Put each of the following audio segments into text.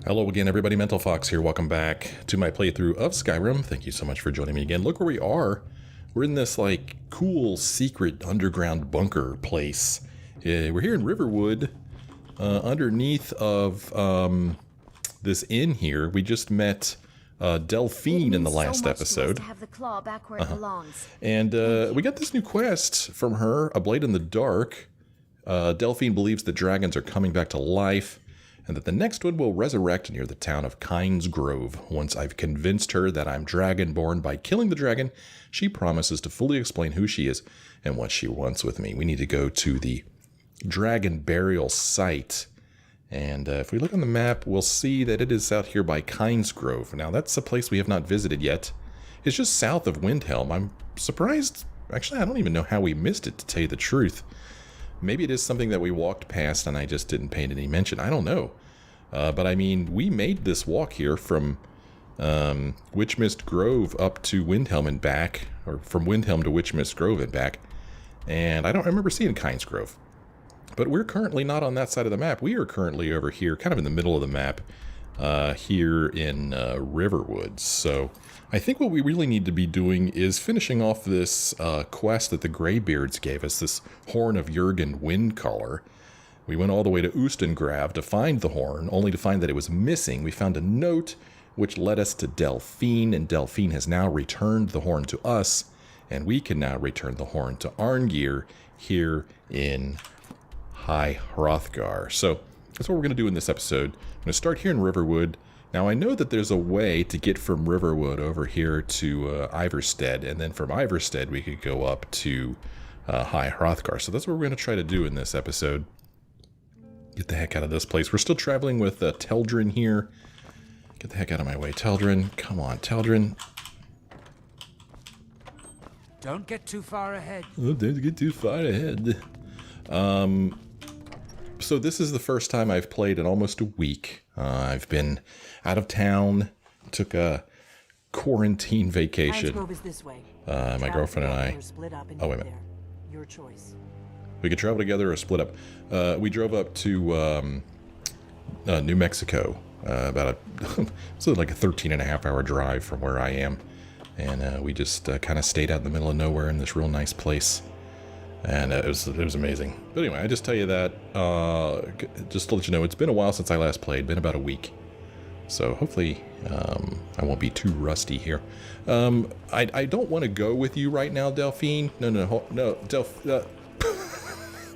Hello again, everybody. Mental Fox here. Welcome back to my playthrough of Skyrim. Thank you so much for joining me again. Look where we are. We're in this, like, cool, secret underground bunker place. We're here in Riverwood, underneath of this inn here. We just met Delphine in the last episode. To have the claw back where it belongs. And we got this new quest from her, A Blade in the Dark. Delphine believes the dragons are coming back to life, and that the next one will resurrect near the town of Kynes Grove. Once I've convinced her that I'm Dragonborn by killing the dragon, she promises to fully explain who she is and what she wants with me. We need to go to the dragon burial site. And if we look on the map, we'll see that it is out here by Kynes Grove. Now, that's a place we have not visited yet. It's just south of Windhelm. I'm surprised. Actually, I don't even know how we missed it, to tell you the truth. Maybe it is something that we walked past and I just didn't pay any mention. I don't know. But I mean, we made this walk here from Witchmist Grove up to Windhelm and back, or from Windhelm to Witchmist Grove and back. And I don't remember seeing Kynes Grove. But we're currently not on that side of the map. We are currently over here, kind of in the middle of the map, here in Riverwood. So I think what we really need to be doing is finishing off this quest that the Greybeards gave us, this Horn of Jurgen Windcaller. We went all the way to Ustengrav to find the horn, only to find that it was missing. We found a note which led us to Delphine, and Delphine has now returned the horn to us, and we can now return the horn to Arngeir here in High Hrothgar. So that's what we're going to do in this episode. I'm going to start here in Riverwood. Now, I know that there's a way to get from Riverwood over here to Ivarstead, and then from Ivarstead we could go up to High Hrothgar. So that's what we're going to try to do in this episode. Get the heck out of this place. We're still traveling with Teldrin here. Get the heck out of my way, Teldrin. Come on, Teldrin. Don't get too far ahead. Oh, don't get too far ahead. So this is the first time I've played in almost a week. I've been out of town, took a quarantine vacation. Grove is this way. My girlfriend and I. Oh, wait a minute. Your choice. We could travel together or split up. We drove up to New Mexico, about so like a 13.5-hour drive from where I am. And we just kind of stayed out in the middle of nowhere in this real nice place. And it was amazing. But anyway, I just tell you that, just to let you know, it's been a while since I last played, been about a week. So hopefully I won't be too rusty here. I don't want to go with you right now, Delphine. No,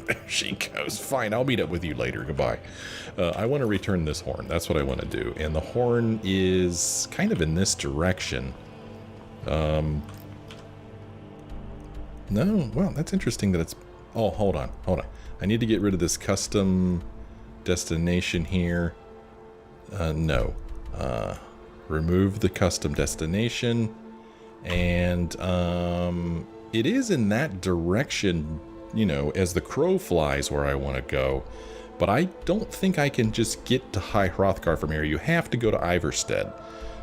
there she goes. Fine, I'll meet up with you later. Goodbye. I want to return this horn. That's what I want to do. And the horn is kind of in this direction. No, well, that's interesting that it's... Oh, hold on. I need to get rid of this custom destination here. No. Remove the custom destination. And it is in that direction, you know, as the crow flies where I want to go. But I don't think I can just get to High Hrothgar from here. You have to go to Ivarstead.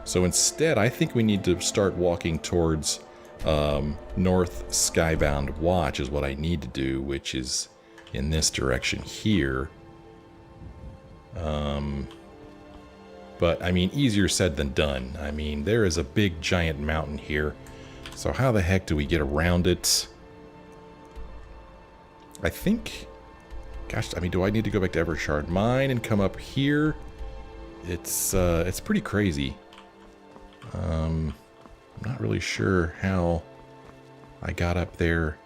So instead, I think we need to start walking towards... North Skybound Watch is what I need to do, which is in this direction here. But, I mean, easier said than done. I mean, there is a big giant mountain here. So how the heck do we get around it? I think... Gosh, I mean, do I need to go back to Evershard Mine and come up here? It's pretty crazy. I'm not really sure how I got up there.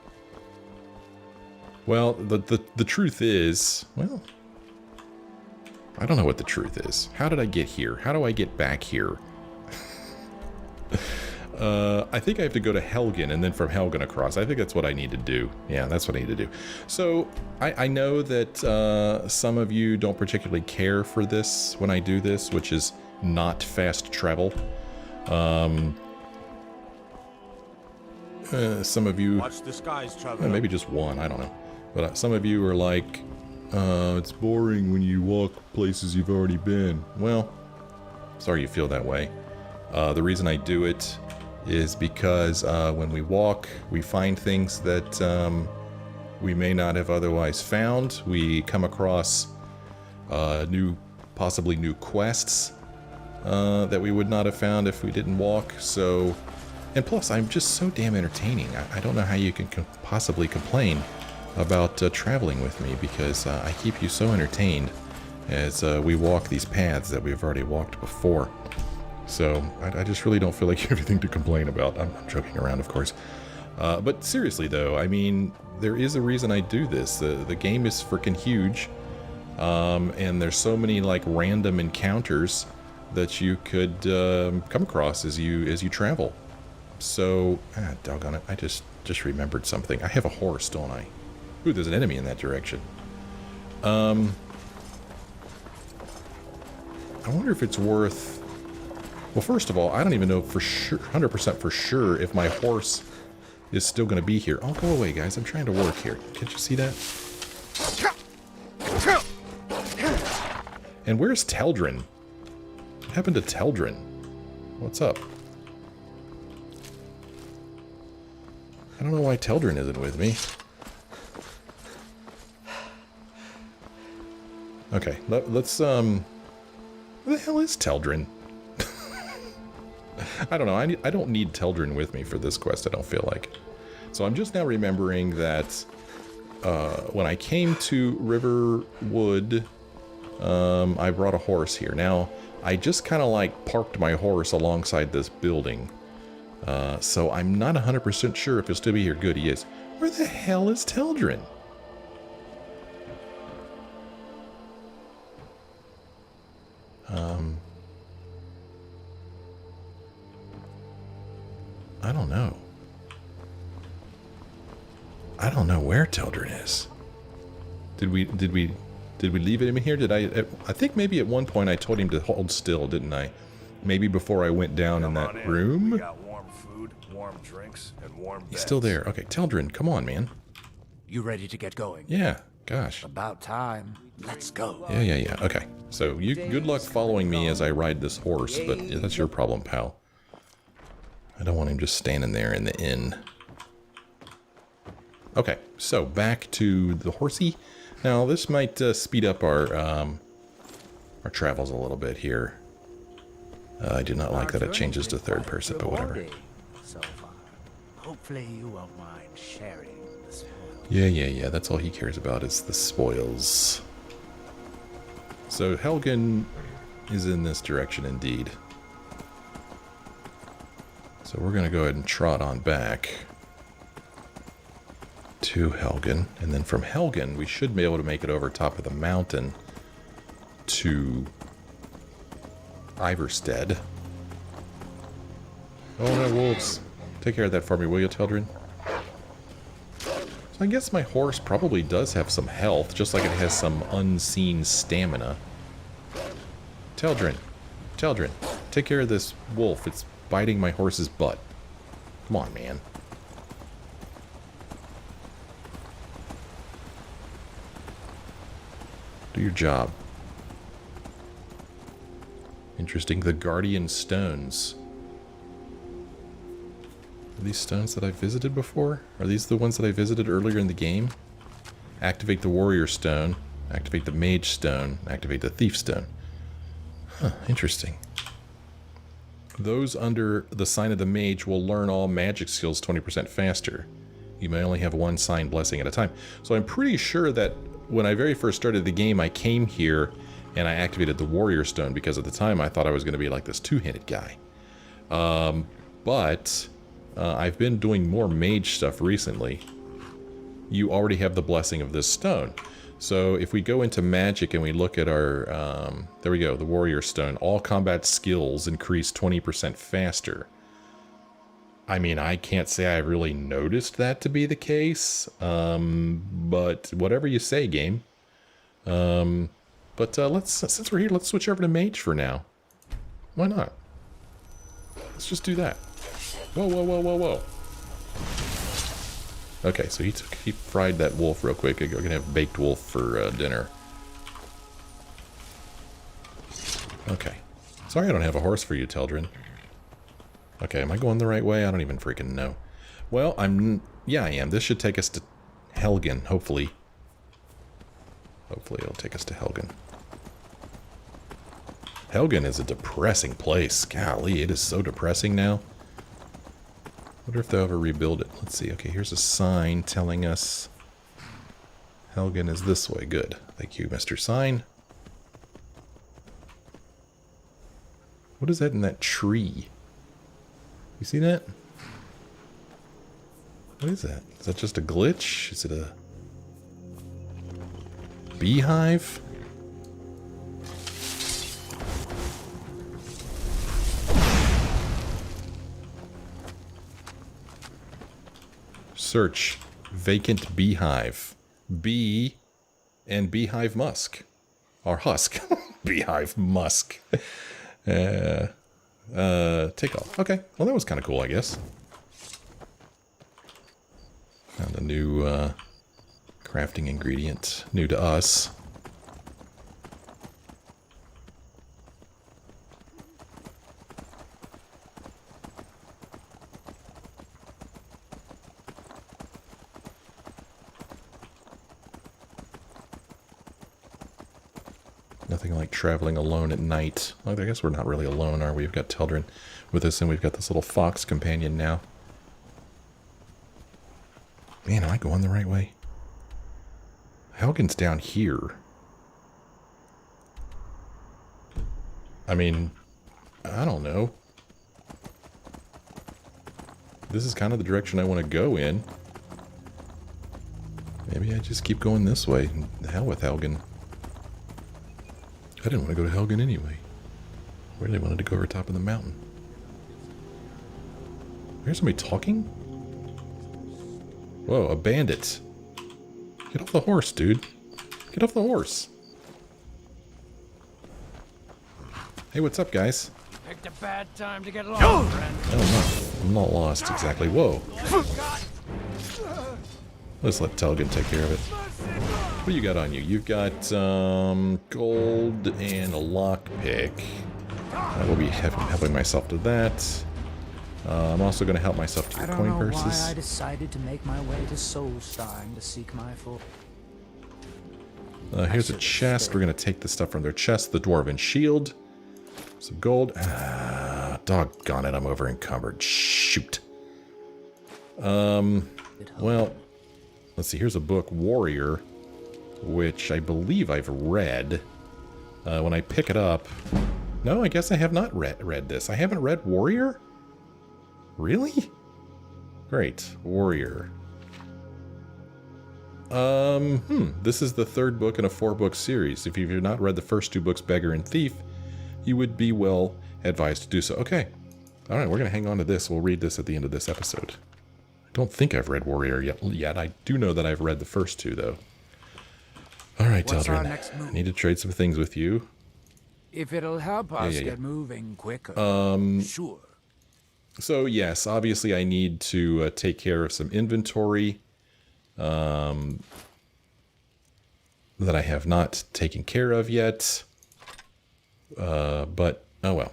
Well, the truth is, well, I don't know what the truth is. How did I get here? How do I get back here? I think I have to go to Helgen and then from Helgen across. I think that's what I need to do. Yeah, that's what I need to do. So I know that some of you don't particularly care for this when I do this, which is not fast travel. Some of you, Watch the skies, traveler. maybe just one, I don't know. But some of you are like, it's boring when you walk places you've already been. Well, sorry you feel that way. The reason I do it is because when we walk, we find things that we may not have otherwise found. We come across new possibly new quests that we would not have found if we didn't walk. So, and plus, I'm just so damn entertaining. I don't know how you can possibly complain about traveling with me, because I keep you so entertained as we walk these paths that we've already walked before. So I just really don't feel like you have anything to complain about. I'm joking around, of course. But seriously, though, I mean, there is a reason I do this. The game is freaking huge, and there's so many like random encounters that you could come across as you travel. So, doggone it, I just remembered something. I have a horse, don't I? Ooh, there's an enemy in that direction. I wonder if it's worth... Well, first of all, I don't even know for sure, 100% for sure, if my horse is still going to be here. Oh, go away, guys. I'm trying to work here. Can't you see that? And where's Teldrin? What happened to Teldrin? What's up? I don't know why Teldrin isn't with me. Okay, let's, where the hell is Teldrin? I don't know, I don't need Teldrin with me for this quest, I don't feel like. So I'm just now remembering that when I came to Riverwood, I brought a horse here. Now, I just kind of like parked my horse alongside this building. So I'm not 100% sure if he'll still be here. Good, he is. Where the hell is Teldrin? I don't know. I don't know where Teldrin is. Did we leave him in here? I think maybe at one point I told him to hold still, didn't I? Maybe before I went down in that room. We got warm food, warm drinks, and warm beds. He's still there. Okay, Teldrin, come on, man. You ready to get going? Yeah, gosh. About time. Let's go. Yeah. Okay. So you good luck following me as I ride this horse, but that's your problem, pal. I don't want him just standing there in the inn. Okay, so back to the horsey. Now this might speed up our travels a little bit here. I do not like that it changes to third person, but whatever. So far. Hopefully you won't mind sharing the spoils. Yeah. That's all he cares about is the spoils. So Helgen is in this direction indeed. So we're going to go ahead and trot on back to Helgen. And then from Helgen, we should be able to make it over top of the mountain to Ivarstead. Oh no, wolves. Take care of that for me, will you, Teldrin? So I guess my horse probably does have some health, just like it has some unseen stamina. Teldrin, take care of this wolf. It's biting my horse's butt. Come on, man. Do your job. Interesting. The Guardian Stones. Are these stones that I visited before? Are these the ones that I visited earlier in the game? Activate the Warrior Stone. Activate the Mage Stone. Activate the Thief Stone. Huh, interesting. Those under the sign of the mage will learn all magic skills 20% faster. You may only have one sign blessing at a time. So I'm pretty sure that when I very first started the game, I came here and I activated the Warrior Stone because at the time I thought I was going to be like this two-handed guy. But I've been doing more mage stuff recently. You already have the blessing of this stone. So if we go into magic and we look at our, there we go, the Warrior Stone, all combat skills increase 20% faster. I mean, I can't say I really noticed that to be the case, but whatever you say, game. But since we're here, let's switch over to mage for now. Why not? Let's just do that. Whoa. Okay, so he fried that wolf real quick. We're gonna have baked wolf for dinner. Okay. Sorry I don't have a horse for you, Teldrin. Okay, am I going the right way? I don't even freaking know. Well, yeah, I am. This should take us to Helgen, hopefully. Hopefully it'll take us to Helgen. Helgen is a depressing place. Golly, it is so depressing now. Wonder if they'll ever rebuild it. Let's see. Okay, here's a sign telling us Helgen is this way. Good. Thank you, Mr. Sign. What is that in that tree? You see that? What is that? Is that just a glitch? Is it a beehive? Search vacant beehive. Bee and beehive musk. Or husk. Beehive musk. Take off. Okay. Well, that was kind of cool, I guess. Found a new crafting ingredient. New to us. Nothing like traveling alone at night. Well, I guess we're not really alone, are we? We've got Teldrin with us, and we've got this little fox companion now. Man, am I going the right way? Helgen's down here. I mean, I don't know. This is kind of the direction I want to go in. Maybe I just keep going this way. The hell with Helgen. I didn't want to go to Helgen anyway. I really wanted to go over top of the mountain. Here's somebody talking? Whoa, a bandit. Get off the horse, dude. Get off the horse. Hey, what's up, guys? Picked a bad time to get lost, friend. Oh, I'm not lost exactly. Whoa. Let's let Telgen take care of it. What do you got on you? You've got gold and a lockpick. I will be helping myself to that. I'm also going to help myself to your coin I don't know purses. why I decided to make my way to Soulstein to seek my full. Here's a chest. We're going to take the stuff from their chest. The dwarven shield. Some gold. Ah, doggone it, I'm over encumbered. Shoot. Well, let's see. Here's a book, Warrior, which I believe I've read. When I pick it up... No, I guess I have not read this. I haven't read Warrior? Really? Great. Warrior. This is the third book in a 4-book series. If you've not read the first 2 books, Beggar and Thief, you would be well advised to do so. Okay. Alright, we're going to hang on to this. We'll read this at the end of this episode. I don't think I've read Warrior yet. I do know that I've read the first 2, though. Alright, Teldrin. I need to trade some things with you. If it'll help us get moving quicker. Sure. So, yes, obviously I need to take care of some inventory that I have not taken care of yet. But, oh well.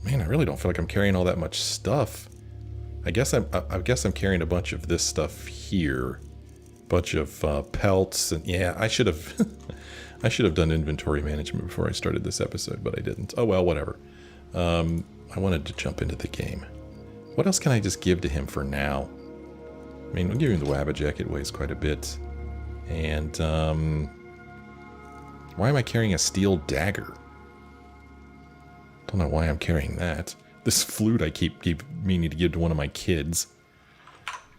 Man, I really don't feel like I'm carrying all that much stuff. I guess I'm carrying a bunch of this stuff here. Bunch of pelts, and yeah, I should have I should have done inventory management before I started this episode, but I didn't. Oh well, whatever. I wanted to jump into the game. What else can I just give to him for now? I mean, we'll give him the Wabbajack. It weighs quite a bit. And, why am I carrying a steel dagger? Don't know why I'm carrying that. This flute I keep meaning to give to one of my kids.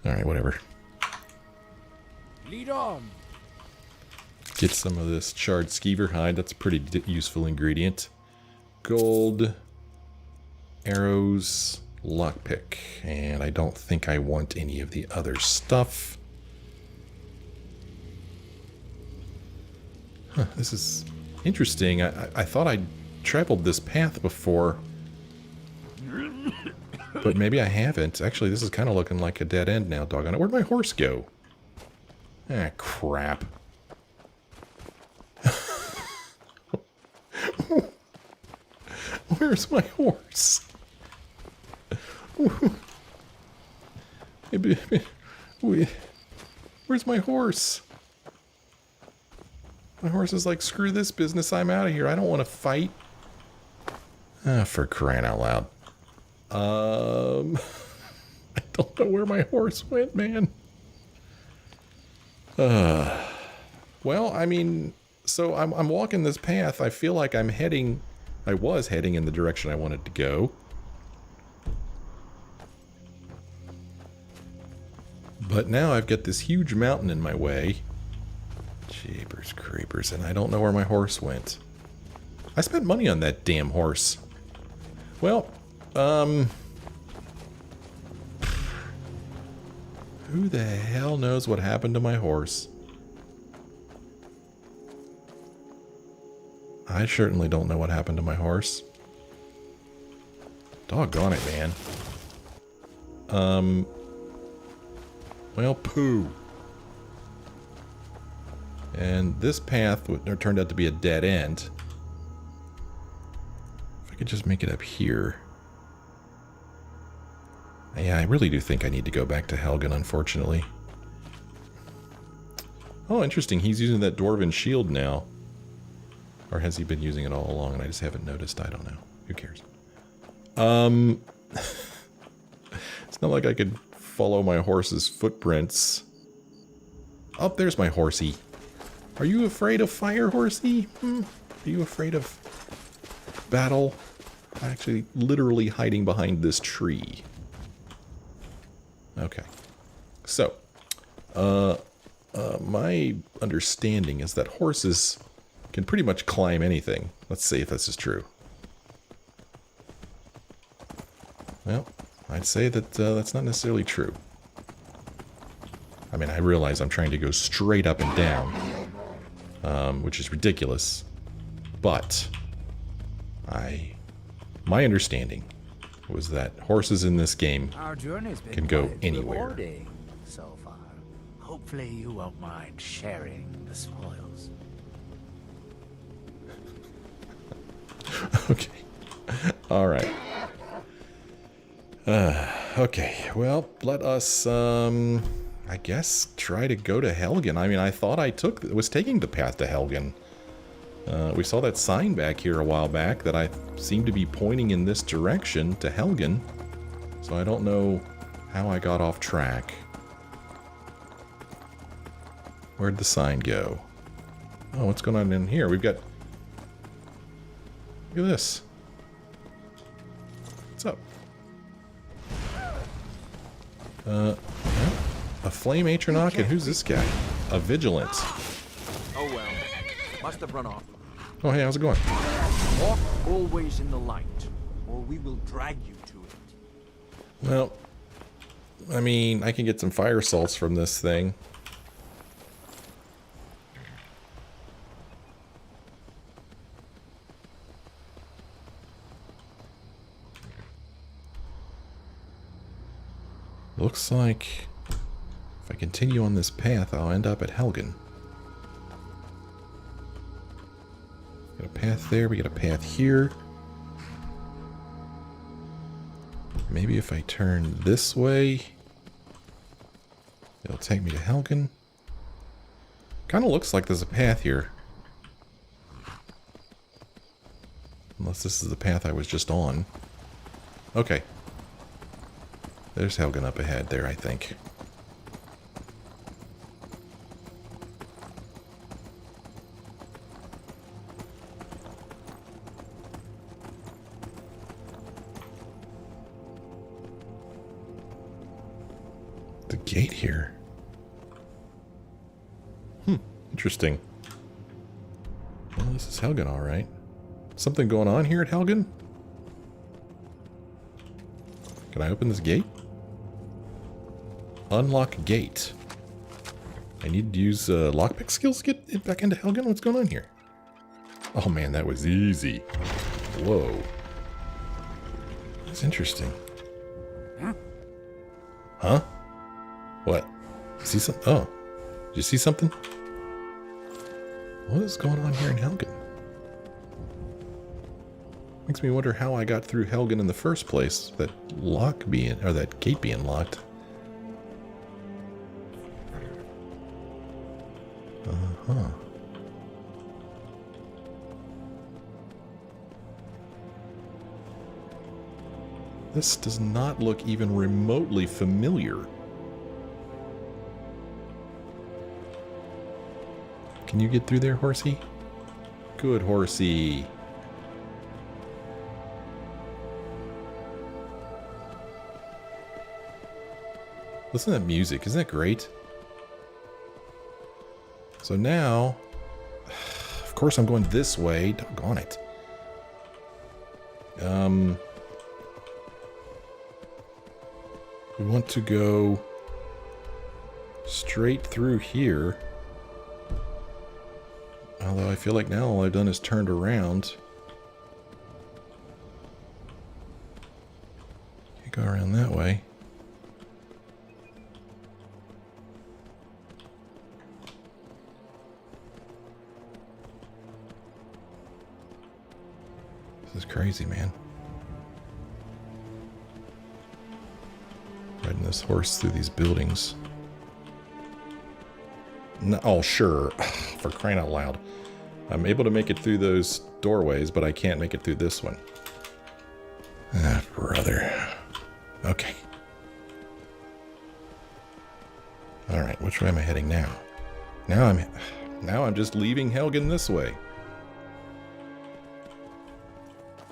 Alright, whatever. Lead on. Get some of this charred skeever hide. That's a pretty useful ingredient. Gold, arrows, lockpick. And I don't think I want any of the other stuff. Huh, this is interesting. I thought I'd traveled this path before. But maybe I haven't. Actually, this is kind of looking like a dead end now, doggone it. Where'd my horse go? Ah, crap. Where's my horse? Where's my horse? My horse is like, screw this business, I'm out of here. I don't want to fight. Ah, for crying out loud. I don't know where my horse went, man. Well, I mean, so I'm walking this path. I feel like I was heading in the direction I wanted to go. But now I've got this huge mountain in my way. Jeepers creepers, and I don't know where my horse went. I spent money on that damn horse. Well, who the hell knows what happened to my horse? I certainly don't know what happened to my horse. Doggone it, man. Well, poo. And this path turned out to be a dead end. If I could just make it up here. Yeah, I really do think I need to go back to Helgen, unfortunately. Oh, interesting. He's using that dwarven shield now. Or has he been using it all along and I just haven't noticed? I don't know. Who cares? It's not like I could follow my horse's footprints. Oh, there's my horsey. Are you afraid of fire, horsey? Are you afraid of battle? I'm actually literally hiding behind this tree. Okay. So, my understanding is that horses can pretty much climb anything. Let's see if this is true. Well, I'd say that that's not necessarily true. I mean, I realize I'm trying to go straight up and down, which is ridiculous, but my understanding was that horses in this game Our journey's been can go quite anywhere. rewarding so far. Hopefully you won't mind sharing the spoils. Okay. All right. Okay. Well, let us, I guess, try to go to Helgen. I mean, I thought I was taking the path to Helgen. We saw that sign back here a while back that I seemed to be pointing in this direction to Helgen. So I don't know how I got off track. Where'd the sign go? Oh, what's going on in here? We've got... Look at this. What's up? A flame atronach, and who's this guy? A vigilant. Oh well. Must have run off. Oh, hey, how's it going? Walk always in the light, or we will drag you to it. Well, I mean, I can get some fire salts from this thing. Looks like if I continue on this path, I'll end up at Helgen. Got a path there, we got a path here. Maybe if I turn this way, it'll take me to Helgen. Kind of looks like there's a path here. Unless this is the path I was just on. Okay. There's Helgen up ahead there, I think. The gate here. Interesting. Well, this is Helgen, all right. Something going on here at Helgen? Can I open this gate? Unlock gate. I need to use lockpick skills to get it back into Helgen? What's going on here? Oh man, that was easy. Whoa. That's interesting. Huh? What? See something? Oh. Did you see something? What is going on here in Helgen? Makes me wonder how I got through Helgen in the first place. That that gate being locked. This does not look even remotely familiar. Can you get through there, horsey? Good, horsey. Listen to that music. Isn't that great? So now, of course I'm going this way. Doggone it. We want to go straight through here. Although I feel like now all I've done is turned around. Can't go around that way. This is crazy, man. Riding this horse through these buildings. No, oh, sure. For crying out loud. I'm able to make it through those doorways, but I can't make it through this one. Ah, brother. Okay. Alright, which way am I heading now? Now I'm just leaving Helgen this way.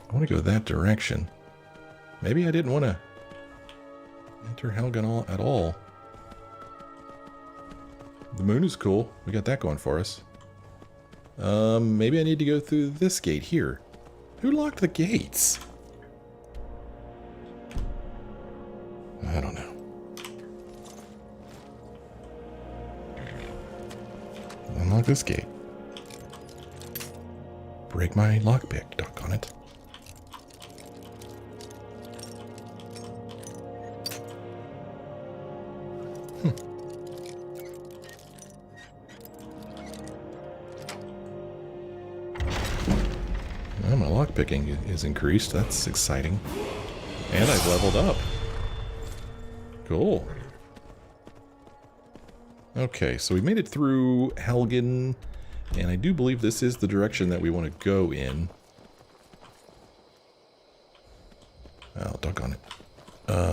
I want to go that direction. Maybe I didn't want to enter Helgen at all. The moon is cool. We got that going for us. Maybe I need to go through this gate here. Who locked the gates? I don't know. Unlock this gate. Break my lockpick, doggone it. Well, my lockpicking is increased. That's exciting. And I've leveled up. Cool. Okay, so we made it through Helgen, and I do believe this is the direction that we want to go in. Oh, doggone it.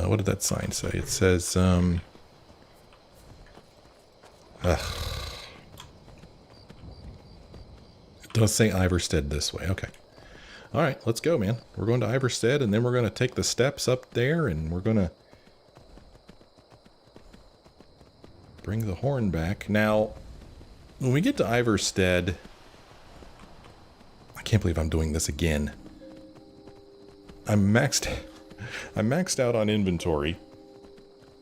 What did that sign say? It says, it does say Ivarstead this way. Okay. Alright, let's go, man. We're going to Ivarstead, and then we're going to take the steps up there, and we're going to bring the horn back. Now, when we get to Ivarstead, I can't believe I'm doing this again. I'm maxed out on inventory.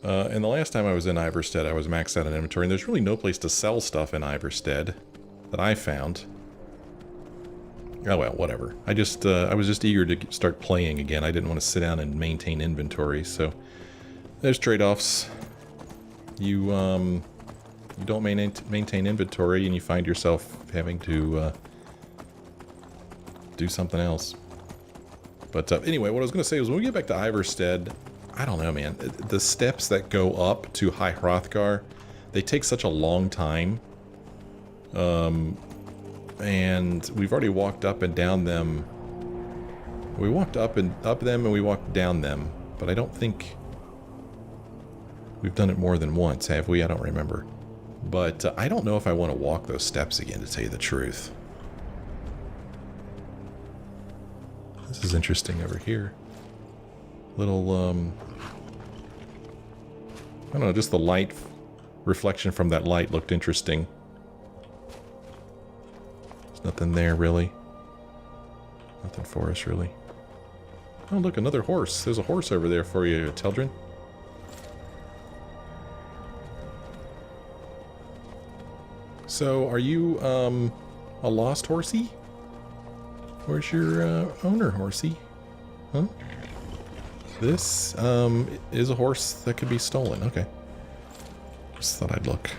And the last time I was in Ivarstead, I was maxed out on inventory, and there's really no place to sell stuff in Ivarstead that I found. Oh well, whatever. I was just eager to start playing again. I didn't want to sit down and maintain inventory, so there's trade-offs. You don't maintain inventory, and you find yourself having to do something else. But anyway, what I was going to say was when we get back to Ivarstead, I don't know, man. The steps that go up to High Hrothgar, they take such a long time. And we've already walked up and down them. We walked up them and we walked down them, but I don't think we've done it more than once, have we? I don't remember. But I don't know if I want to walk those steps again, to tell you the truth. This is interesting over here. Little, I don't know, just the light reflection from that light looked interesting. There's nothing there, really. Nothing for us, really. Oh, look, another horse. There's a horse over there for you, Teldrin. So, are you, a lost horsey? Where's your, owner, horsey? Huh? This, is a horse that could be stolen. Okay. Just thought I'd look.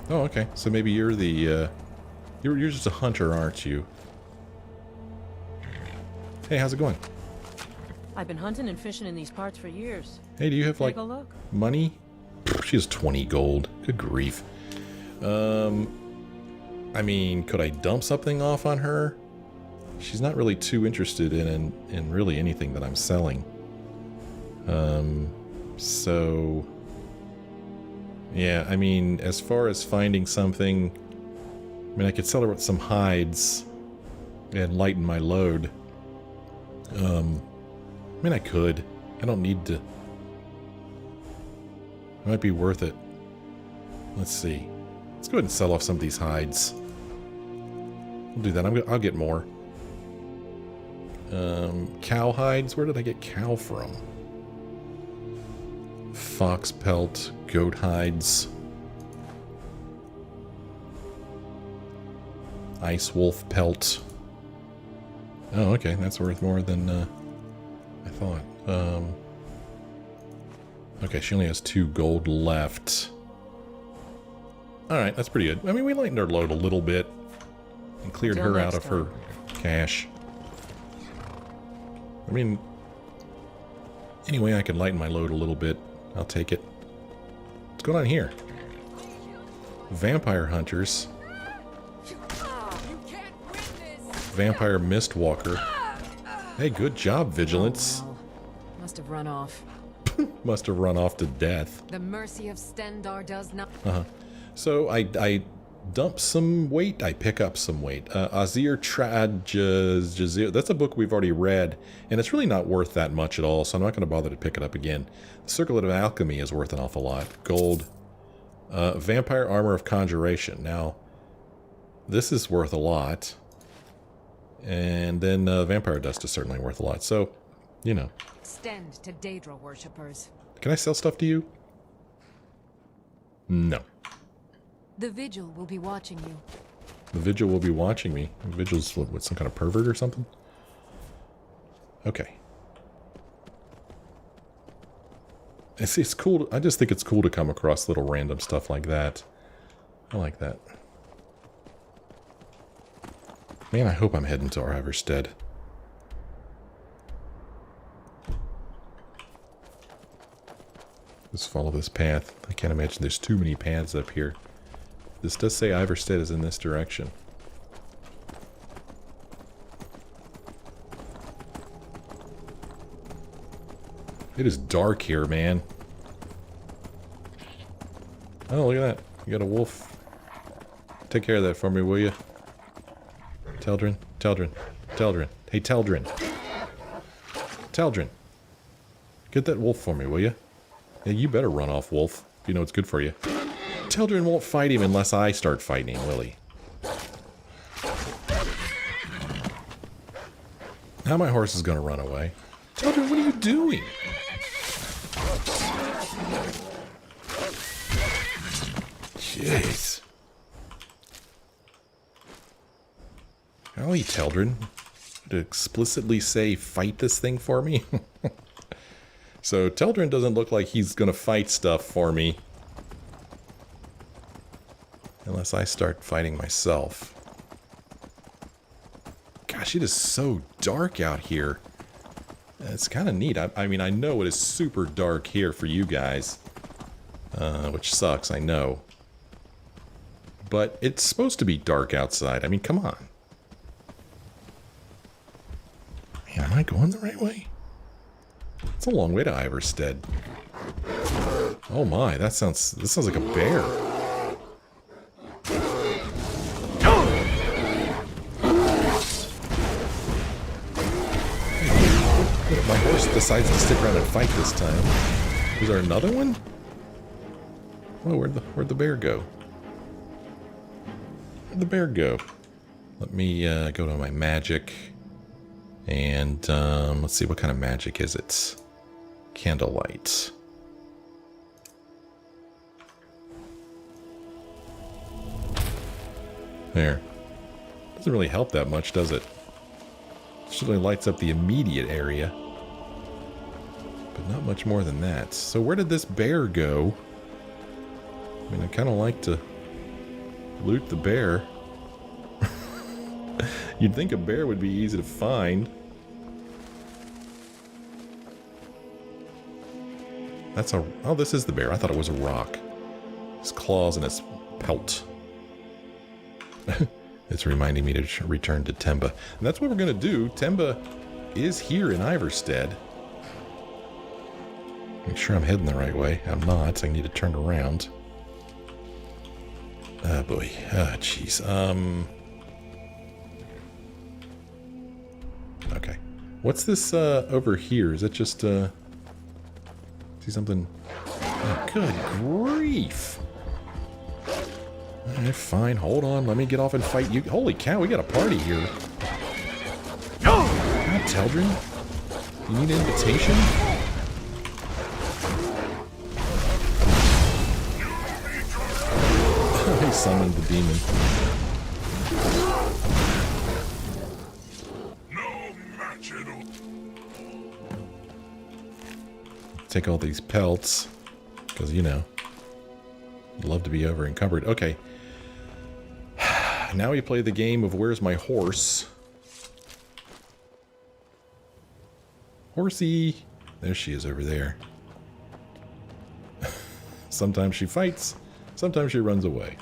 Oh, okay. So maybe you're the, you're just a hunter, aren't you? Hey, how's it going? I've been hunting and fishing in these parts for years. Hey, do you have, like, Take a look. money? She has 20 gold. Good grief. I mean, could I dump something off on her? she's not really too interested in really anything that I'm selling. So yeah, I mean, as far as finding something, I mean, I could sell her with some hides and lighten my load. I mean, I could. I don't need to. It might be worth it. Let's see. Let's go ahead and sell off some of these hides. I'll do that. I'll get more. Cow hides. Where did I get cow from? Fox pelt, goat hides, ice wolf pelt. Oh, okay, that's worth more than I thought. Okay, she only has 2 gold left. Alright, that's pretty good. I mean, we lightened our load a little bit and cleared her out of her cash. I mean, anyway, I can lighten my load a little bit. I'll take it. What's going on here? Vampire hunters. Vampire mistwalker. Hey, good job, Vigilance. Oh, well. Must have run off. Must have run off to death. The mercy of Stendar does not. So I dump some weight. I pick up some weight. Azir Trad. That's a book we've already read, and it's really not worth that much at all. So I'm not going to bother to pick it up again. The Circlet of Alchemy is worth an awful lot. Gold. Vampire Armor of Conjuration. Now, this is worth a lot. And then Vampire Dust is certainly worth a lot. So, you know. Extend to Daedra worshippers. Can I sell stuff to you? No. The Vigil will be watching you. The Vigil will be watching me. The Vigil's what, some kind of pervert or something? Okay. It's cool. I just think it's cool to come across little random stuff like that. I like that. Man, I hope I'm heading to Ivarstead. Just follow this path. I can't imagine there's too many paths up here. This does say Ivarstead is in this direction. It is dark here, man. Oh, look at that. You got a wolf. Take care of that for me, will you? Teldrin, Teldrin, Teldrin. Hey, Teldrin. Teldrin. Get that wolf for me, will you? Yeah, you better run off, wolf. You know it's good for you. Teldrin won't fight him unless I start fighting him, will he? Now my horse is going to run away. Teldrin, what are you doing? Jeez. Golly, Teldrin. To explicitly say, fight this thing for me? So, Teldrin doesn't look like he's gonna fight stuff for me. Unless I start fighting myself. Gosh, it is so dark out here. It's kind of neat. I mean, I know it is super dark here for you guys. Which sucks, I know. But it's supposed to be dark outside. I mean, come on. Man, am I going the right way? It's a long way to Ivarstead. Oh my, this sounds like a bear. My horse decides to stick around and fight this time. Is there another one? Oh, where'd the bear go? Where'd the bear go? Let me go to my magic. And let's see, what kind of magic is it? Candlelight. There. Doesn't really help that much, does it? Certainly lights up the immediate area. But not much more than that. So where did this bear go? I mean, I kind of like to loot the bear. You'd think a bear would be easy to find. That's a... Oh, this is the bear. I thought it was a rock. His claws and his pelt. It's reminding me to return to Temba. And that's what we're going to do. Temba is here in Ivarstead. Make sure I'm heading the right way. I'm not, so I need to turn around. Oh boy. Ah, jeez. Okay. What's this over here? Is that just see something? Oh, good grief. Alright, fine. Hold on. Let me get off and fight you. Holy cow, we got a party here. God, Teldrin? You need an invitation? He summoned the demon. Take all these pelts, because, you know, love to be over encumbered. Okay. Now we play the game of where's my horse? Horsey! There she is over there. Sometimes she fights, sometimes she runs away.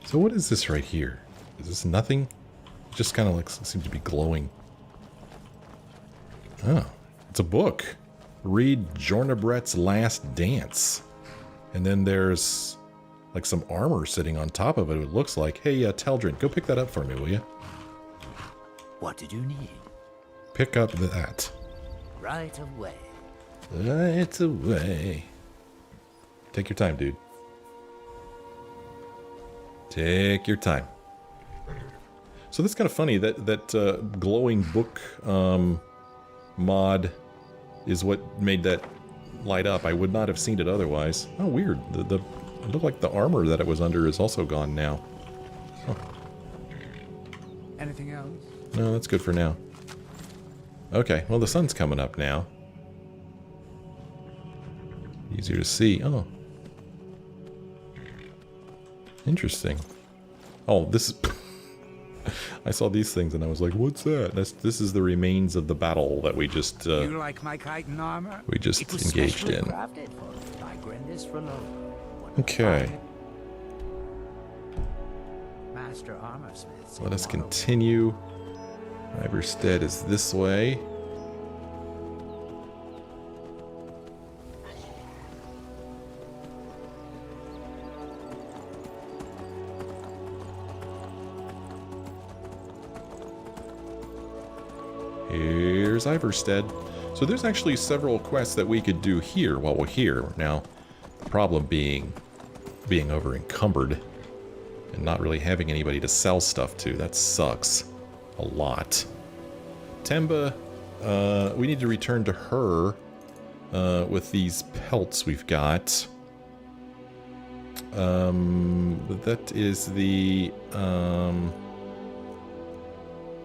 So what is this right here? Is this nothing? It just kind of like seems to be glowing. Oh, it's a book. Read Jornabret's Last Dance. And then there's like some armor sitting on top of it. It looks like. Hey, Teldrin, go pick that up for me, will you? What did you need? Pick up that. Right away. Right away. Take your time, dude. Take your time. So that's kind of funny that glowing book mod is what made that light up. I would not have seen it otherwise. Oh, weird. It looked like the armor that it was under is also gone now. Huh. Anything else? No, that's good for now. Okay, well the sun's coming up now. Easier to see. Oh. Interesting. Oh, this is... I saw these things and I was like, what's that? This is the remains of the battle that we just you like my chitin armor? we just It was engaged specially in. crafted for my Grandis Renova. Okay. Master armorsmiths. Let us continue. Ivarstead is this way. Here's Ivarstead. So there's actually several quests that we could do here while we're here. Now, the problem being over encumbered and not really having anybody to sell stuff to. That sucks a lot. Temba, we need to return to her with these pelts we've got. That is the...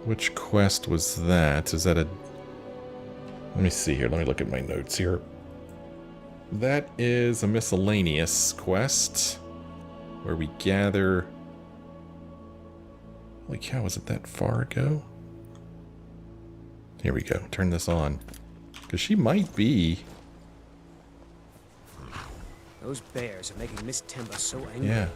which quest was that? Is that a... Let me see here. Let me look at my notes here. That is a miscellaneous quest where we gather... Holy cow, was it that far ago? Here we go. Turn this on. Because she might be... Those bears are making Miss Temba so angry. Yeah.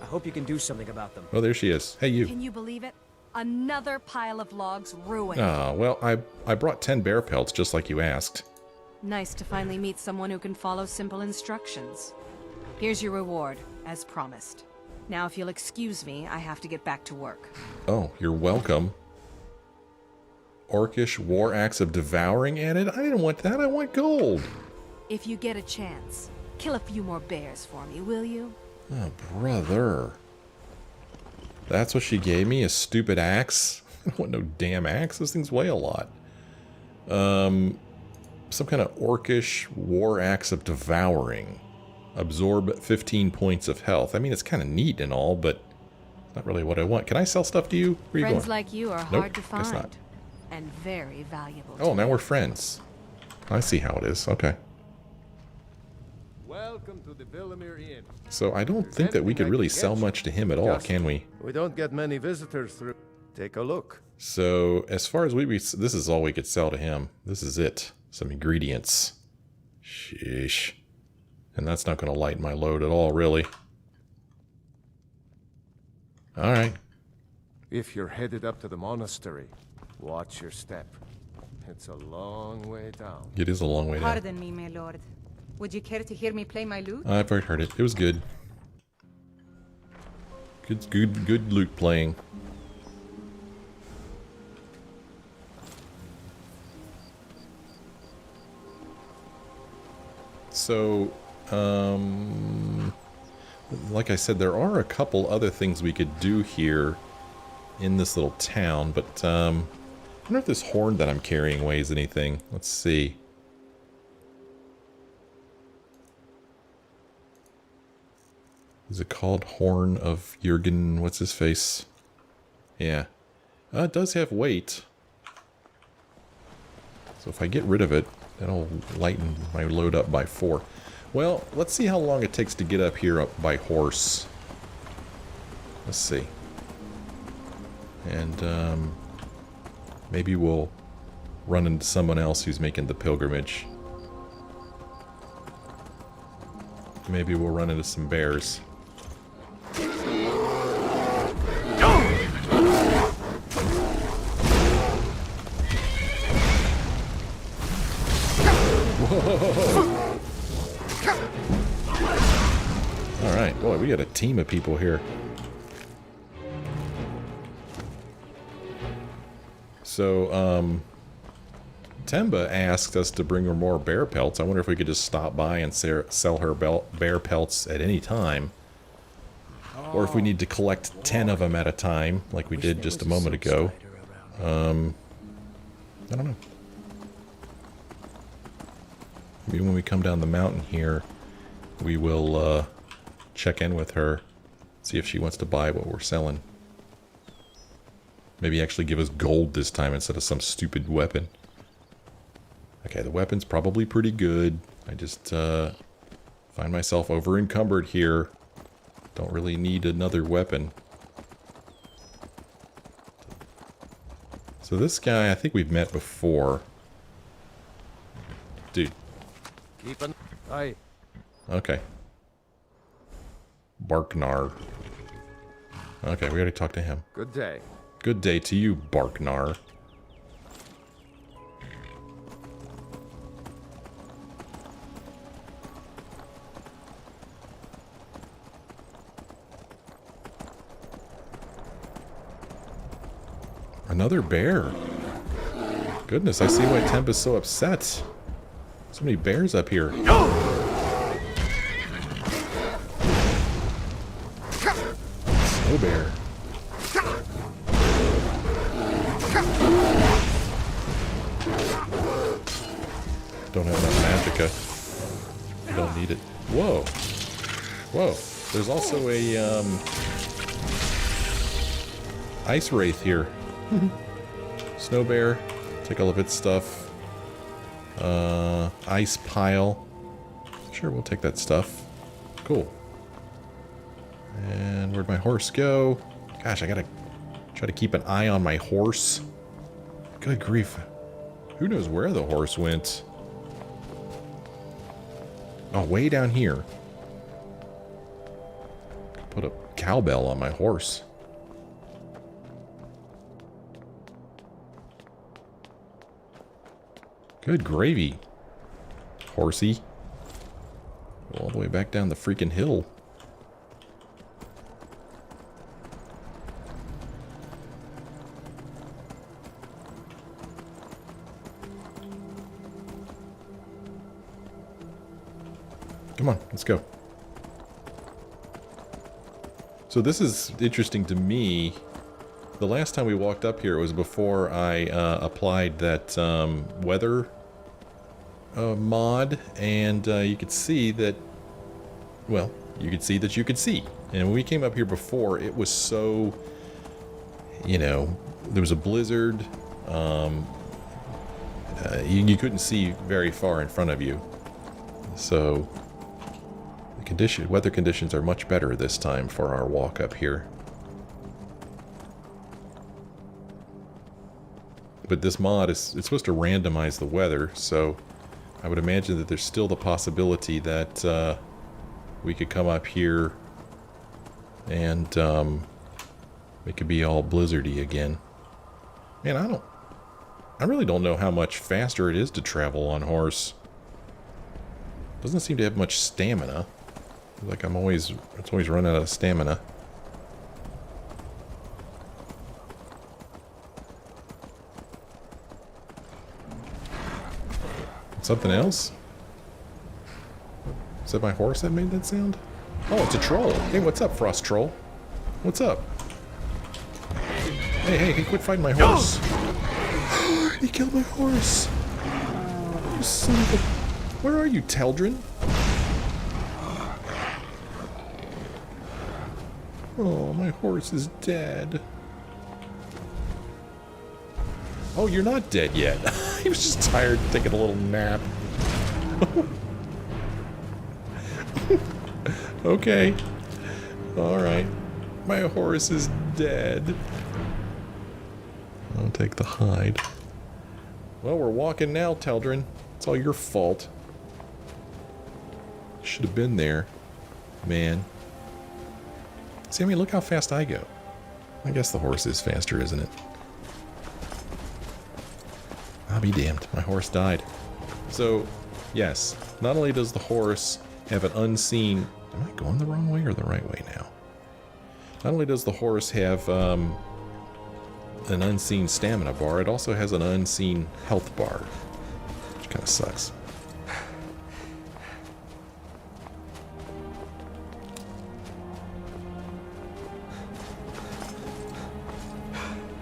I hope you can do something about them. Oh, there she is. Hey, you. Can you believe it? Another pile of logs ruined. Oh, well, I brought 10 bear pelts just like you asked. Nice to finally meet someone who can follow simple instructions. Here's your reward, as promised. Now, if you'll excuse me, I have to get back to work. Oh, you're welcome. Orcish War Axe of Devouring added? I didn't want that. I want gold. If you get a chance, kill a few more bears for me, will you? Oh, brother. That's what she gave me? A stupid axe? I don't want no damn axe. Those things weigh a lot. Some kind of Orcish War Axe of Devouring. Absorb 15 points of health. I mean, it's kind of neat and all, but not really what I want. Can I sell stuff to you? Where are you Friends going? like you are Nope, hard to guess find. not. And very valuable. Oh, to now me. we're friends. I see how it is. Okay. Welcome to the Villamere Inn. So I don't think that we could really sell much to him at all, can we? We don't get many visitors through. Take a look. So as far as this is all we could sell to him. This is it. Some ingredients. Sheesh. And that's not going to lighten my load at all, really. Alright. If you're headed up to the monastery, watch your step. It's a long way down. It is a long way down. Pardon me, my lord. Would you care to hear me play my lute? I've already heard it. It was good. Good lute playing. So, like I said, there are a couple other things we could do here in this little town, but I don't know if this horn that I'm carrying weighs anything. Let's see. Is it called Horn of Jurgen? What's his face? Yeah. It does have weight. So if I get rid of it, that'll lighten my load up by 4. Well, let's see how long it takes to get up here up by horse. Let's see. And maybe we'll run into someone else who's making the pilgrimage. Maybe we'll run into some bears. Alright, boy, we got a team of people here. So, Temba asked us to bring her more bear pelts. I wonder if we could just stop by and sell her bear pelts at any time. Or if we need to collect 10 of them at a time, like we did just a moment ago. I don't know. Maybe when we come down the mountain here, we will check in with her, see if she wants to buy what we're selling. Maybe actually give us gold this time instead of some stupid weapon. Okay, the weapon's probably pretty good. I just find myself over encumbered here. Don't really need another weapon. So this guy, I think we've met before. Dude. Keep an eye. Okay. Barknar. Okay, we already talked to him. Good day. Good day to you, Barknar. Another bear. Goodness, I see why Temp is so upset. So many bears up here. Snow bear. Don't have enough magicka. Don't need it. Whoa. Whoa. There's also a ice wraith here. Snow bear. Take all of its stuff. Ice pile. Sure, we'll take that stuff. Cool. And where'd my horse go? Gosh, I gotta try to keep an eye on my horse. Good grief. Who knows where the horse went? Oh, way down here. Put a cowbell on my horse. Good gravy, horsey. Go all the way back down the freaking hill. Come on, let's go. So this is interesting to me. The last time we walked up here was before I applied that weather mod, and you could see that, well, you could see that you could see. And when we came up here before, it was so, you know, there was a blizzard. You couldn't see very far in front of you. So the weather conditions are much better this time for our walk up here. But this mod it's supposed to randomize the weather, so I would imagine that there's still the possibility that we could come up here and it could be all blizzardy again. Man, I really don't know how much faster it is to travel on horse. Doesn't seem to have much stamina. Like it's always run out of stamina. Something else? Is that my horse that made that sound? Oh, it's a troll. Hey, what's up, Frost Troll? What's up? Hey, quit fighting my horse. He killed my horse. You son of a... Where are you, Teldrin? Oh, my horse is dead. Oh, you're not dead yet. He was just tired, taking a little nap. Okay. Alright. My horse is dead. I'll take the hide. Well, we're walking now, Teldrin. It's all your fault. Should have been there. Man. See, I mean, look how fast I go. I guess the horse is faster, isn't it? I'll be damned. My horse died. So, yes. Not only does the horse have an unseen... Am I going the wrong way or the right way now? Not only does the horse have an unseen stamina bar, it also has an unseen health bar. Which kind of sucks.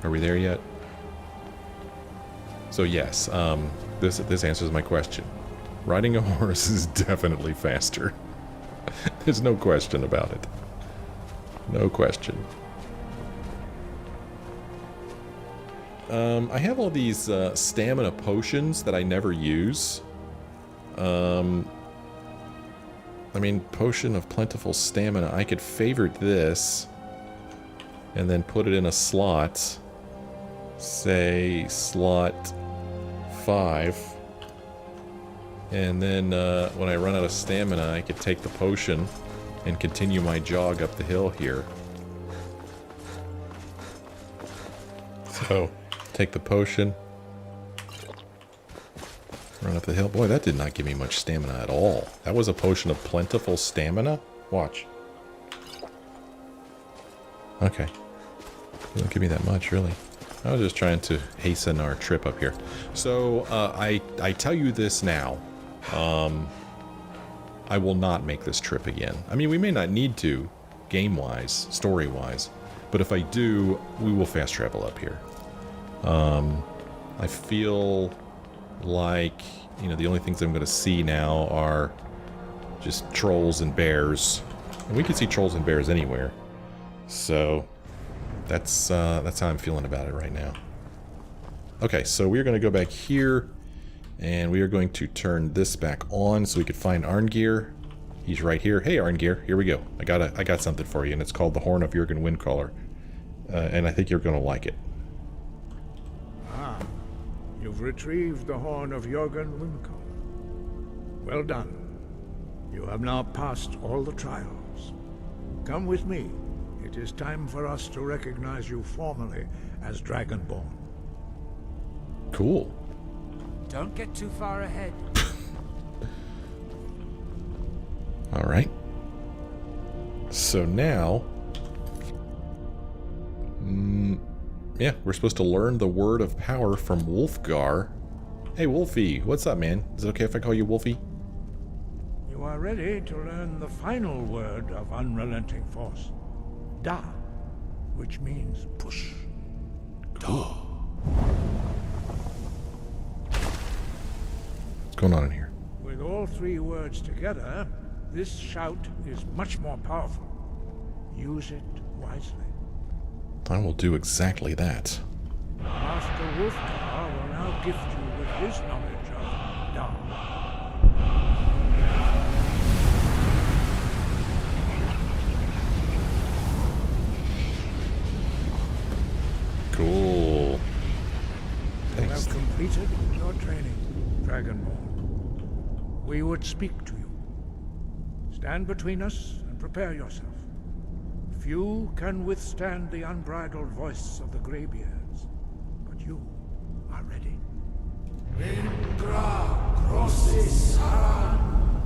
Are we there yet? So yes, this answers my question. Riding a horse is definitely faster. There's no question about it. No question. I have all these stamina potions that I never use. I mean, Potion of Plentiful Stamina. I could favorite this and then put it in a slot. Say, slot 5. And then when I run out of stamina, I could take the potion and continue my jog up the hill here. So, take the potion. Run up the hill. Boy, that did not give me much stamina at all. That was a potion of plentiful stamina? Watch. Okay. Didn't give me that much, really. I was just trying to hasten our trip up here. So, I tell you this now. I will not make this trip again. I mean, we may not need to, game-wise, story-wise, but if I do, we will fast travel up here. I feel like, you know, the only things I'm going to see now are just trolls and bears. And we can see trolls and bears anywhere. So, that's how I'm feeling about it right now. Okay, so we're going to go back here. And we are going to turn this back on so we could find Arngeir. He's right here. Hey, Arngeir, here we go. I got something for you, and it's called the Horn of Jurgen Windcaller. And I think you're going to like it. Ah, you've retrieved the Horn of Jurgen Windcaller. Well done. You have now passed all the trials. Come with me. It is time for us to recognize you formally as Dragonborn. Cool. Don't get too far ahead. Alright. So now... yeah, we're supposed to learn the word of power from Wulfgar. Hey, Wolfie, what's up, man? Is it okay if I call you Wolfie? You are ready to learn the final word of unrelenting force. Da, which means push. Cool. What's going on in here? With all three words together, this shout is much more powerful. Use it wisely. I will do exactly that. Master Hrothgar will now gift you with his knowledge of Da. Cool. You have completed your training, Dragonborn. we would speak to you. Stand between us and prepare yourself. Few can withstand the unbridled voice of the Greybeards, but you are ready. Indra crosses Saran,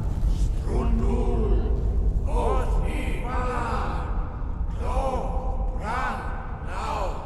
Strundul, Orni Balan, Klo, Bran, now.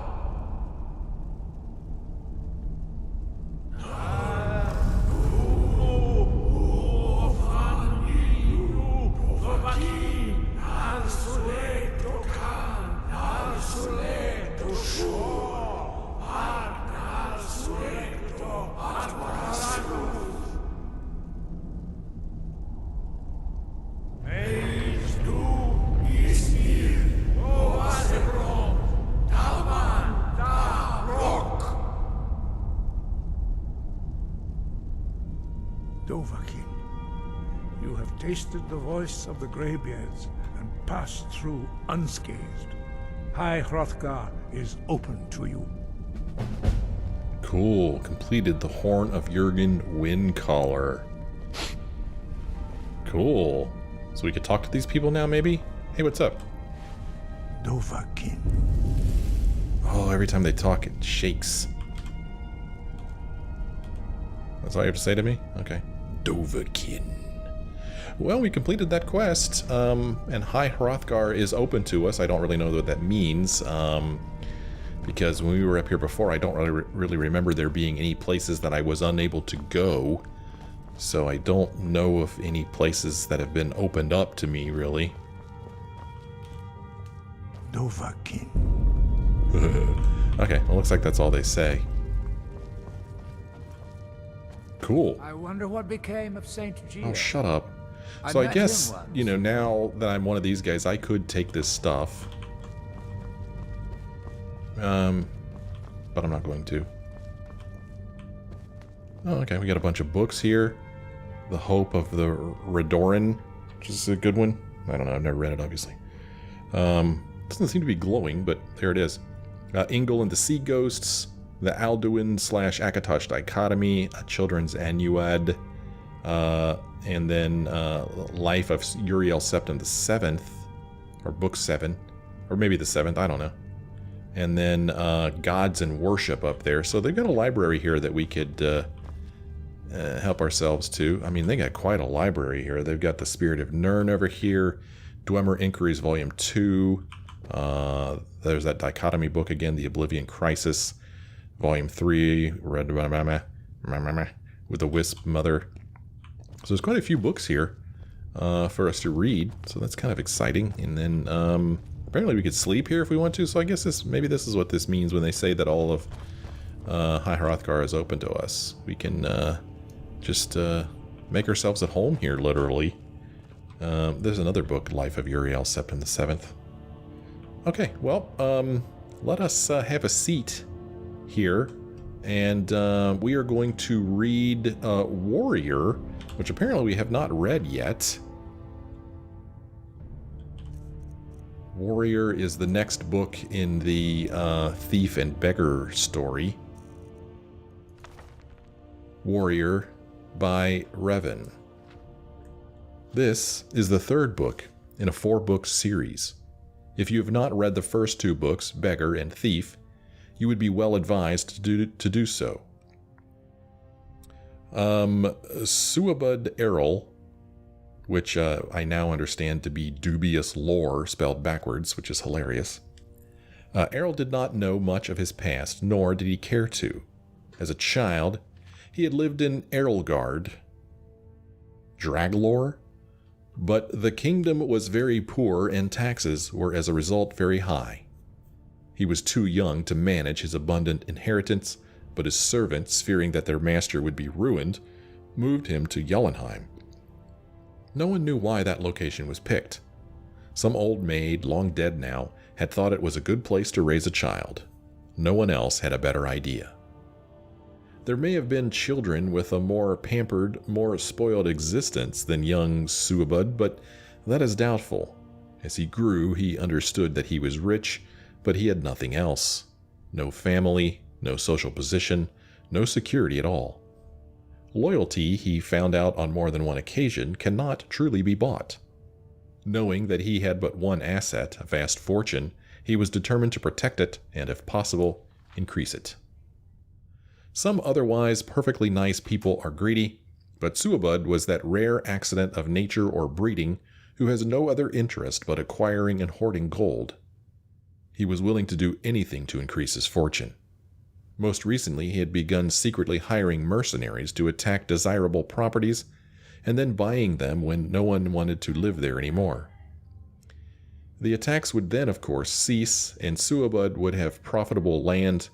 Dovahkiin, you have tasted the voice of the Greybeards and passed through unscathed. High Hrothgar is open to you. Cool. Completed the Horn of Jurgen Windcaller. Cool. So we could talk to these people now, maybe? Hey, what's up? Dovahkiin. Oh, every time they talk, it shakes. That's all you have to say to me? Okay. Dovahkiin. Well, we completed that quest, and High Hrothgar is open to us. I don't really know what that means, because when we were up here before, I don't really remember there being any places that I was unable to go. So I don't know of any places that have been opened up to me, really. Dovahkiin. Okay, well, looks like that's all they say. Cool. I wonder what became of Saint Gia. Oh, shut up. So I guess, you know, now that I'm one of these guys, I could take this stuff. But I'm not going to. Oh, okay, we got a bunch of books here. The Hope of the Redoran, which is a good one. I don't know, I've never read it, obviously. Doesn't seem to be glowing, but there it is. Ingol and the Sea Ghosts, the Alduin/Akatosh Dichotomy, a Children's Annuad, and then Life of Uriel Septim the 7th, or Book 7, or maybe the 7th, I don't know. And then Gods and Worship up there. So they've got a library here that we could help ourselves to. I mean, they got quite a library here. They've got the Spirit of Nirn over here, Dwemer Inquiries Volume 2. There's that Dichotomy book again, The Oblivion Crisis, Volume 3, with the Wisp Mother. So there's quite a few books here for us to read, so that's kind of exciting. And then apparently we could sleep here if we want to, so I guess maybe this is what this means when they say that all of High Hrothgar is open to us. We can just make ourselves at home here, literally. There's another book, Life of Uriel Septim the 7th. Okay, well, let us have a seat here, and we are going to read Warrior, which apparently we have not read yet. Warrior is the next book in the Thief and Beggar story. Warrior by Revan. This is the third book in a 4-book series. If you have not read the first 2 books, Beggar and Thief, you would be well advised to do so. Suabud Errol, which I now understand to be dubious lore spelled backwards, which is hilarious. Errol did not know much of his past, nor did he care to. As a child, he had lived in Errolgard, Draglor, but the kingdom was very poor and taxes were as a result very high. He was too young to manage his abundant inheritance, but his servants, fearing that their master would be ruined, moved him to Jotunheim. No one knew why that location was picked. Some old maid, long dead now, had thought it was a good place to raise a child. No one else had a better idea. There may have been children with a more pampered, more spoiled existence than young Suabud, but that is doubtful. As he grew, he understood that he was rich, but he had nothing else. No family, no social position, no security at all. Loyalty, he found out on more than one occasion, cannot truly be bought. Knowing that he had but one asset, a vast fortune, he was determined to protect it and, if possible, increase it. Some otherwise perfectly nice people are greedy, but Suabud was that rare accident of nature or breeding who has no other interest but acquiring and hoarding gold. He was willing to do anything to increase his fortune. Most recently, he had begun secretly hiring mercenaries to attack desirable properties and then buying them when no one wanted to live there anymore. The attacks would then, of course, cease, and Suabud would have profitable land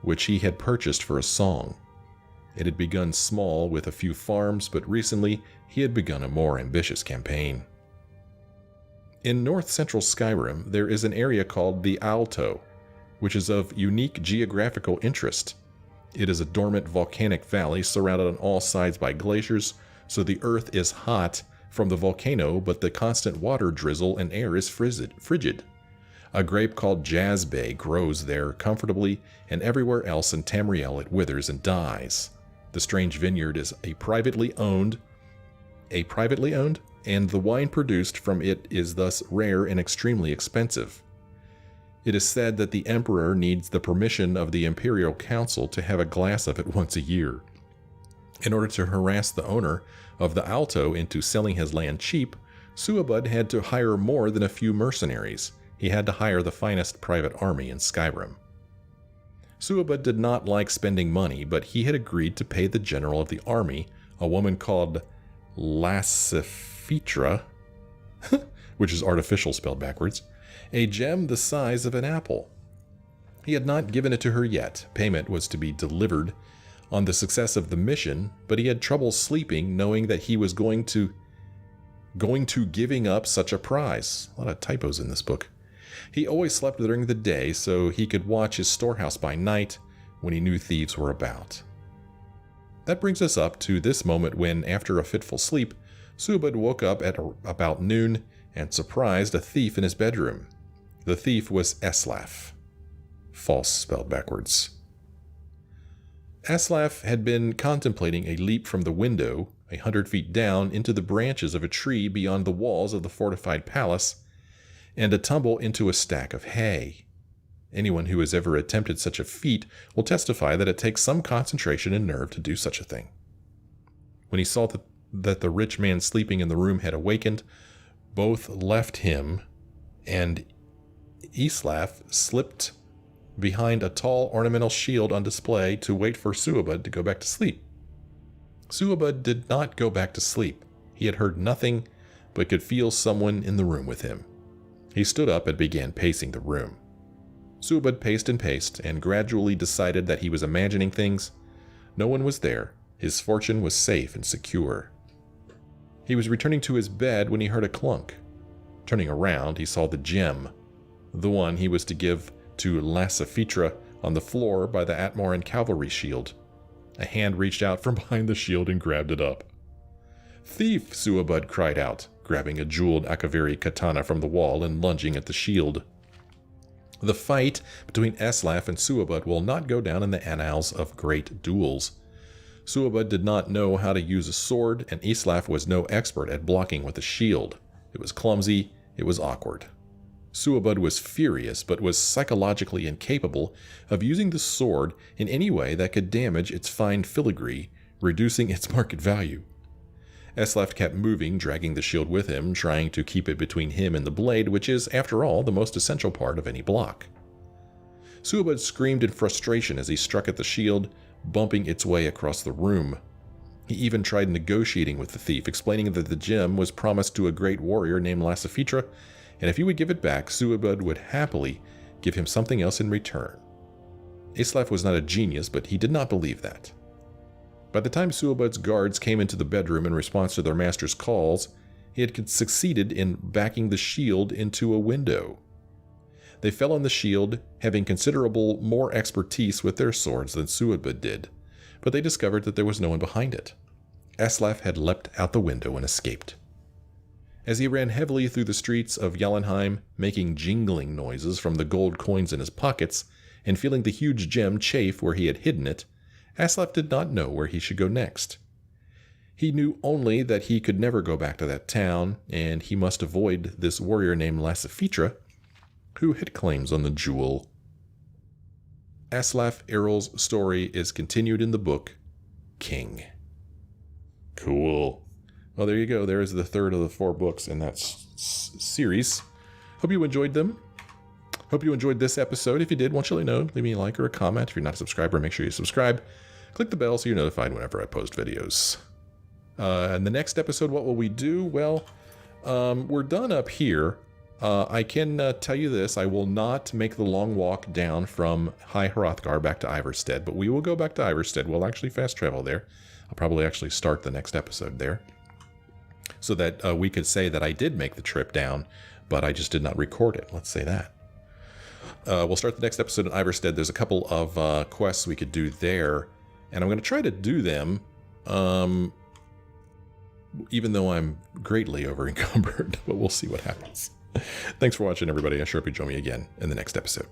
which he had purchased for a song. It had begun small with a few farms, but recently he had begun a more ambitious campaign. In north-central Skyrim, there is an area called the Alto, which is of unique geographical interest. It is a dormant volcanic valley surrounded on all sides by glaciers, so the earth is hot from the volcano, but the constant water drizzle and air is frigid. A grape called Jazzbay grows there comfortably, and everywhere else in Tamriel it withers and dies. The strange vineyard is privately owned, and the wine produced from it is thus rare and extremely expensive. It is said that the Emperor needs the permission of the Imperial Council to have a glass of it once a year. In order to harass the owner of the Alto into selling his land cheap, Suabud had to hire more than a few mercenaries. He had to hire the finest private army in Skyrim. Suabud did not like spending money, but he had agreed to pay the general of the army, a woman called Lassifitra, which is artificial spelled backwards, a gem the size of an apple. He had not given it to her yet. Payment was to be delivered on the success of the mission, but he had trouble sleeping knowing that he was going to giving up such a prize. A lot of typos in this book. He always slept during the day so he could watch his storehouse by night when he knew thieves were about. That brings us up to this moment when, after a fitful sleep, Suabud woke up at about noon and surprised a thief in his bedroom. The thief was Eslaf. False spelled backwards. Eslaf had been contemplating a leap from the window, 100 feet down, into the branches of a tree beyond the walls of the fortified palace, and a tumble into a stack of hay. Anyone who has ever attempted such a feat will testify that it takes some concentration and nerve to do such a thing. When he saw that the rich man sleeping in the room had awakened, both left him, and Eslaf slipped behind a tall ornamental shield on display to wait for Suabud to go back to sleep. Suabud did not go back to sleep. He had heard nothing, but could feel someone in the room with him. He stood up and began pacing the room. Suabud paced and gradually decided that he was imagining things. No one was there. His fortune was safe and secure. He was returning to his bed when he heard a clunk. Turning around, he saw the gem, the one he was to give to Lassifitra, on the floor by the Atmoran cavalry shield. A hand reached out from behind the shield and grabbed it up. "Thief!" Suabud cried out, grabbing a jeweled Akaviri katana from the wall and lunging at the shield. The fight between Eslaf and Suabud will not go down in the annals of great duels. Suabud did not know how to use a sword, and Eslaf was no expert at blocking with a shield. It was clumsy, it was awkward. Suabud was furious, but was psychologically incapable of using the sword in any way that could damage its fine filigree, reducing its market value. Eslaf kept moving, dragging the shield with him, trying to keep it between him and the blade, which is, after all, the most essential part of any block. Suabud screamed in frustration as he struck at the shield, bumping its way across the room. He even tried negotiating with the thief, explaining that the gem was promised to a great warrior named Lassifitra, and if he would give it back, Suabud would happily give him something else in return. Eslaf was not a genius, but he did not believe that. By the time Suabud's guards came into the bedroom in response to their master's calls, he had succeeded in backing the shield into a window. They fell on the shield, having considerable more expertise with their swords than Suabud did, but they discovered that there was no one behind it. Eslaf had leapt out the window and escaped. As he ran heavily through the streets of Jotunheim, making jingling noises from the gold coins in his pockets, and feeling the huge gem chafe where he had hidden it, Eslaf did not know where he should go next. He knew only that he could never go back to that town, and he must avoid this warrior named Lassifitra, who had claims on the jewel. Aslaf Errol's story is continued in the book King. Cool. Well, there you go. There is the third of the 4 books in that series. Hope you enjoyed them. Hope you enjoyed this episode. If you did, want you to let me know. Leave me a like or a comment. If you're not a subscriber, make sure you subscribe. Click the bell so you're notified whenever I post videos. In the next episode, what will we do? Well, we're done up here. I can tell you this. I will not make the long walk down from High Hrothgar back to Ivarstead, but we will go back to Ivarstead. We'll actually fast travel there. I'll probably actually start the next episode there, so that we could say that I did make the trip down, but I just did not record it. Let's say that. We'll start the next episode in Ivarstead. There's a couple of quests we could do there, and I'm going to try to do them, even though I'm greatly over encumbered, but we'll see what happens. Thanks for watching, everybody. I sure hope you join me again in the next episode.